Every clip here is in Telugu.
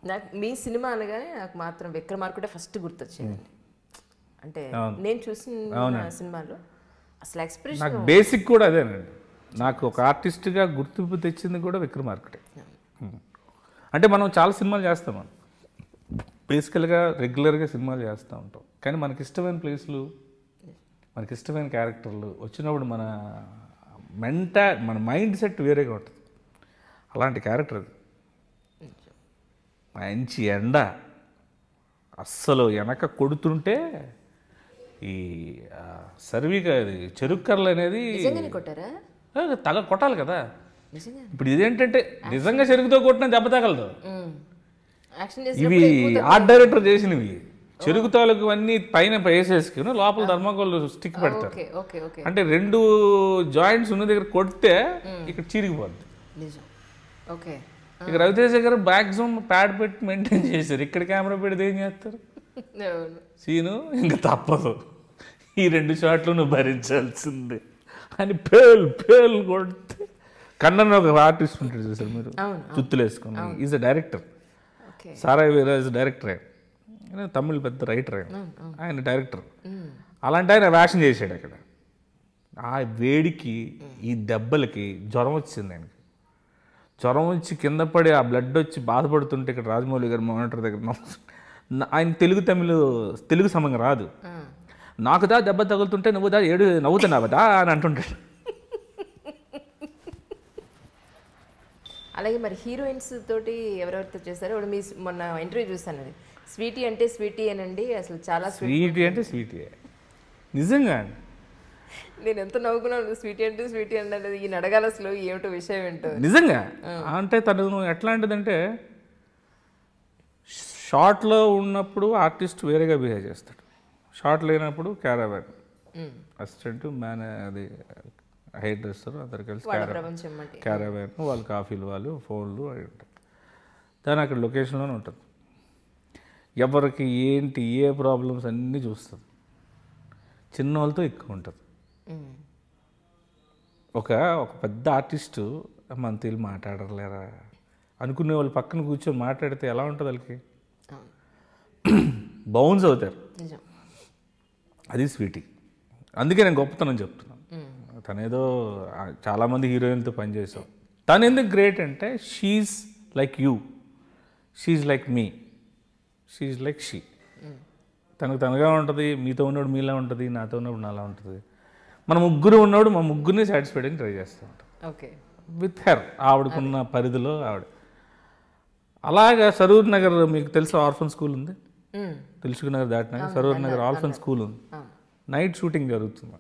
నాకు మీ సినిమా అనగానే నాకు మాత్రం విక్రమార్కుడే ఫస్ట్ గుర్తొచ్చిందండి. అంటే నేను చూసిన సినిమాలో అసలు ఎక్స్ప్రెషన్ నాకు బేసిక్ కూడా అదేనండి. నాకు ఒక ఆర్టిస్ట్గా గుర్తింపు తెచ్చింది కూడా విక్రమార్కుడే. అంటే మనం చాలా సినిమాలు చేస్తాం, మనం బేసికల్గా రెగ్యులర్గా సినిమాలు చేస్తూ ఉంటాం, కానీ మనకి ఇష్టమైన ప్లేస్లు, మనకి ఇష్టమైన క్యారెక్టర్లు వచ్చినప్పుడు మన మైండ్ సెట్ వేరేగా ఉంటుంది. అలాంటి క్యారెక్టర్ అది. మంచి ఎండ అస్సలు వెనక కొడుతుంటే ఈ చెరుకు కర్రలు అనేది తల కొట్టాలి కదా. ఇప్పుడు ఇదేంటంటే నిజంగా చెరుకుతో కొట్టిన దెబ్బ తగలదు. ఇవి ఆర్ట్ డైరెక్టర్ చేసినవి. చెరుకు తాలూకు అన్ని పైన వేసేసుకుని లోపల థర్మాకోల్ స్టిక్ పెడతారు. అంటే 2 జాయింట్స్ ఉన్న దగ్గర కొడితే ఇక్కడ చీరిగిపోద్ది. ఇక రవితేజ గారు మ్యాక్సిమం ప్యాడ్ పెట్టి మెయింటైన్ చేశారు. ఇక్కడ కెమెరా పెడితే ఏం చేస్తారు సీను, ఇంకా తప్పదు, ఈ 2 షాట్లు నువ్వు భరించాల్సిందే అని పేల్ కొడితే. కన్నన్ ఒక ఆర్టిస్ట్ ఉంటాడు చూసారు మీరు, చుత్తులు వేసుకుని, ఈజ్ అ డైరెక్టర్. సారాయ్ వీరాజ్ డైరెక్టరే, తమిళ్ పెద్ద రైటర్ ఆయన డైరెక్టర్. అలాంటి ఆయన వేషం చేశాడు అక్కడ. ఆ వేడికి ఈ దెబ్బలకి జ్వరం వచ్చింది ఆయనకి. జ్వరం వచ్చి కింద పడి ఆ బ్లడ్ వచ్చి బాధపడుతుంటే ఇక్కడ రాజమౌళి గారు మానిటర్ దగ్గర ఆయన తెలుగు సమంగా రాదు. నాకు దా దెబ్బ తగులుతుంటే నువ్వు దా నవ్వుతున్నావా అని అంటుంటాడు. అలాగే మరి హీరోయిన్స్ తోటి ఎవరెవరితో చేశారో మీ మొన్న ఇంటర్వ్యూ చూస్తాను, అది స్వీటీ అంటే స్వీటీ అనండి, అసలు చాలా స్వీటీ అంటే స్వీటీ నిజంగా. నేను ఎంత నవ్వుకున్నాను, స్వీటీ అంటే స్వీటీ అంటే ఈ నడగాల అసలు ఏమిటో విషయం ఏంటో నిజంగా. అంటే తను ఎట్లాంటిదంటే షార్ట్లో ఉన్నప్పుడు ఆర్టిస్ట్ వేరేగా బిహేవ్ చేస్తాడు, షార్ట్ లేనప్పుడు క్యారావాన్ అసిస్టెంట్ అది హెయిర్ డ్రెస్సర్ అందరు కలిసి క్యారావాన్, వాళ్ళు కాఫీలు, వాళ్ళు ఫోన్లు అవి ఉంటాయి. దాని అక్కడ లొకేషన్లోనే ఉంటుంది. ఎవరికి ఏంటి ఏ ప్రాబ్లమ్స్ అన్నీ చూస్తుంది. చిన్న వాళ్ళతో ఎక్కువ ఉంటుంది. ఒక పెద్ద ఆర్టిస్టు మన తెలుగు మాట్లాడలేరా అనుకునే వాళ్ళు పక్కన కూర్చొని మాట్లాడితే ఎలా ఉంటుంది వాళ్ళకి, బౌన్స్ అవుతారు. అది స్వీటీ. అందుకే నేను గొప్పతనం చెప్తున్నాను. తనేదో చాలామంది హీరోయిన్తో పనిచేసాం, తను ఎందుకు గ్రేట్ అంటే she like you, she like me, she like she. తనగా ఉంటుంది, మీతో ఉన్నప్పుడు మీలా ఉంటుంది, నాతో ఉన్నప్పుడు నాలా ఉంటుంది. మన ముగ్గురు ఉన్నప్పుడు మా ముగ్గురిని సాటిస్ఫైడ్ అని ట్రై చేస్తూ ఉంటాం విత్ హెర్, ఆవిడకున్న పరిధిలో ఆవిడ. అలాగా సరూర్ నగర్ మీకు తెలుసు ఆర్ఫన్ స్కూల్ ఉంది, తెలుసుకు నగర్ దాటినాక సరూర్ నగర్ ఆర్ఫన్ స్కూల్ ఉంది. నైట్ షూటింగ్ జరుగుతుంది.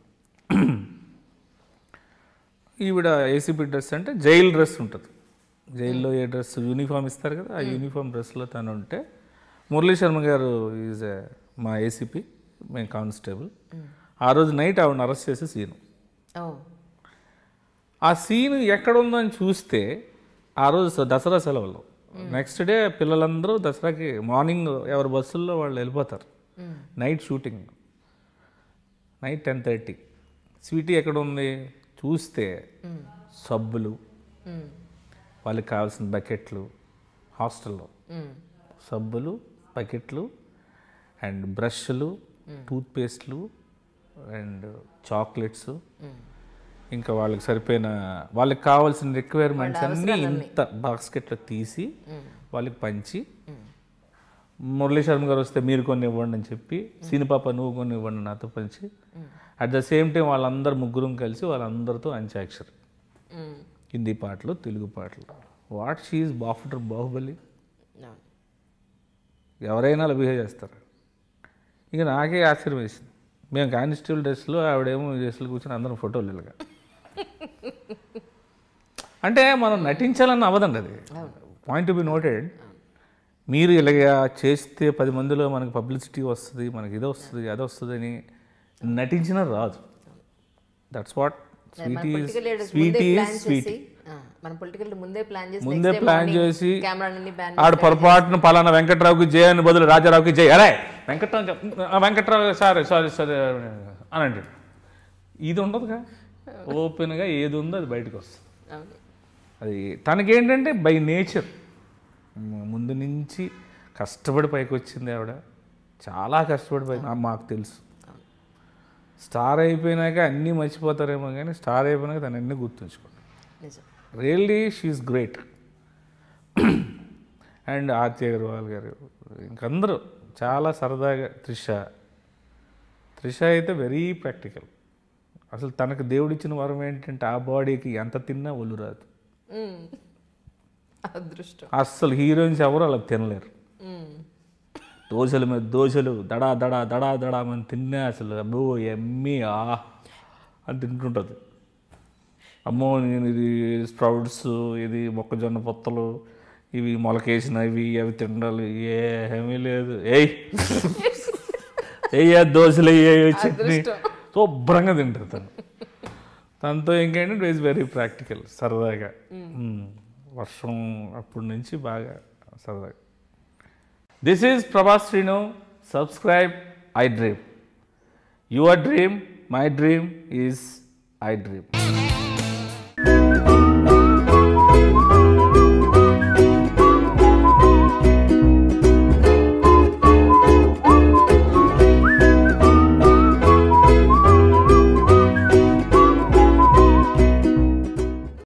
ఈవిడ ఏసీపీ డ్రెస్ అంటే జైల్ డ్రెస్ ఉంటుంది, జైల్లో ఏ డ్రెస్ యూనిఫామ్ ఇస్తారు కదా, ఆ యూనిఫామ్ డ్రెస్లో తను ఉంటే మురళీ శర్మ గారు ఈజ్ మా ఏసీపీ, మేము కానిస్టేబుల్. ఆ రోజు నైట్ ఆవిడని అరెస్ట్ చేసే సీను. ఆ సీను ఎక్కడుందని చూస్తే ఆ రోజు దసరా సెలవులు, నెక్స్ట్ డే పిల్లలందరూ దసరాకి మార్నింగ్ ఎవరి బస్సుల్లో వాళ్ళు వెళ్ళిపోతారు. Night shooting, night 10:30. స్వీటీ ఎక్కడ ఉంది చూస్తే సబ్బులు, వాళ్ళకి కావాల్సిన బకెట్లు, హాస్టల్లో సబ్బులు, బకెట్లు అండ్ బ్రష్లు, టూత్పేస్ట్లు అండ్ చాక్లెట్స్, ఇంకా వాళ్ళకి సరిపోయిన వాళ్ళకి కావాల్సిన రిక్వైర్మెంట్స్ అన్నీ ఇంత బాస్కెట్లో తీసి వాళ్ళకి పంచి, మురళీ శర్మ గారు వస్తే మీరు కొన్ని ఇవ్వండి అని చెప్పి, సీనిపాప నువ్వు కొన్ని ఇవ్వండి నాతో పంచి, అట్ ద సేమ్ టైం వాళ్ళందరూ ముగ్గురం కలిసి వాళ్ళందరితో అంత్యాక్షరి, హిందీ పాటలు, తెలుగు పాటలు. What she after Baahubali. ఎవరైనా అలా బిహేవ్ చేస్తారు. ఇక నాకే ఆశ్చర్యం వేసింది. మేము కానిస్టేబుల్ డ్రెస్లో, ఆవిడేమో డ్రెస్సులు కూర్చొని అందరం ఫోటోలు ఇలాగా. అంటే మనం నటించాలని అవ్వదండి, అది పాయింట్ టు బి నోటెడ్. మీరు ఇలాగా చేస్తే 10 మందిలో మనకు పబ్లిసిటీ వస్తుంది, మనకి ఇది వస్తుంది అది వస్తుంది అని నటించినా రాదు. దట్స్ వాట్ స్వీటీ ముందే ప్లాన్ చేసి ఆడు పొరపాటున పలానా వెంకట్రావుకి జయ అని బదులు రాజారావుకి జయ, అరే వెంకట్రావు సారీ అని అంటాడు. ఇది ఉండదుగా, ఓపెన్గా ఏది ఉందో అది బయటకు వస్తుంది. అవును. అది తనకేంటంటే బై నేచర్ ముందు నుంచి కష్టపడి పైకి వచ్చింది ఆవిడ, చాలా కష్టపడి పైకి, మాకు తెలుసు. స్టార్ అయిపోయినాక అన్నీ మర్చిపోతారేమో కానీ స్టార్ అయిపోయినాక తను అన్నీ గుర్తుంచుకోండి. నిజం. Really she's great. And Aarti Agarwal garu, ఇంకందరూ చాలా సరదాగా. త్రిష అయితే వెరీ ప్రాక్టికల్. అసలు తనకు దేవుడిచ్చిన వరం ఏంటంటే ఆ బాడీకి ఎంత తిన్నా ఒళ్ళు రాదు. అదృష్టం. అస్సలు హీరోయిన్స్ ఎవరు అలా తినలేరు. దోశల మీద దోశలు దడా దడా దడా దడా అని తిన్నా అసలు అబ్బో ఎమ్మి అని తింటుంటుంది. అమ్మో నేను ఇది స్ప్రౌట్స్, ఇది మొక్కజొన్న పొత్తలు, ఇవి మొలకేసినవి అవి తినాలి, ఏమీ లేదు. దోశలు చట్నీ శుభ్రంగా తింటారు తనతో. ఇంకేంటంటే ఇట్ ఈస్ వెరీ ప్రాక్టికల్, సరదాగా. వర్షం అప్పటి నుంచి బాగా సరదాగా. This is Prabhas Srinu. Subscribe I dream. Your dream, my dream is I dream.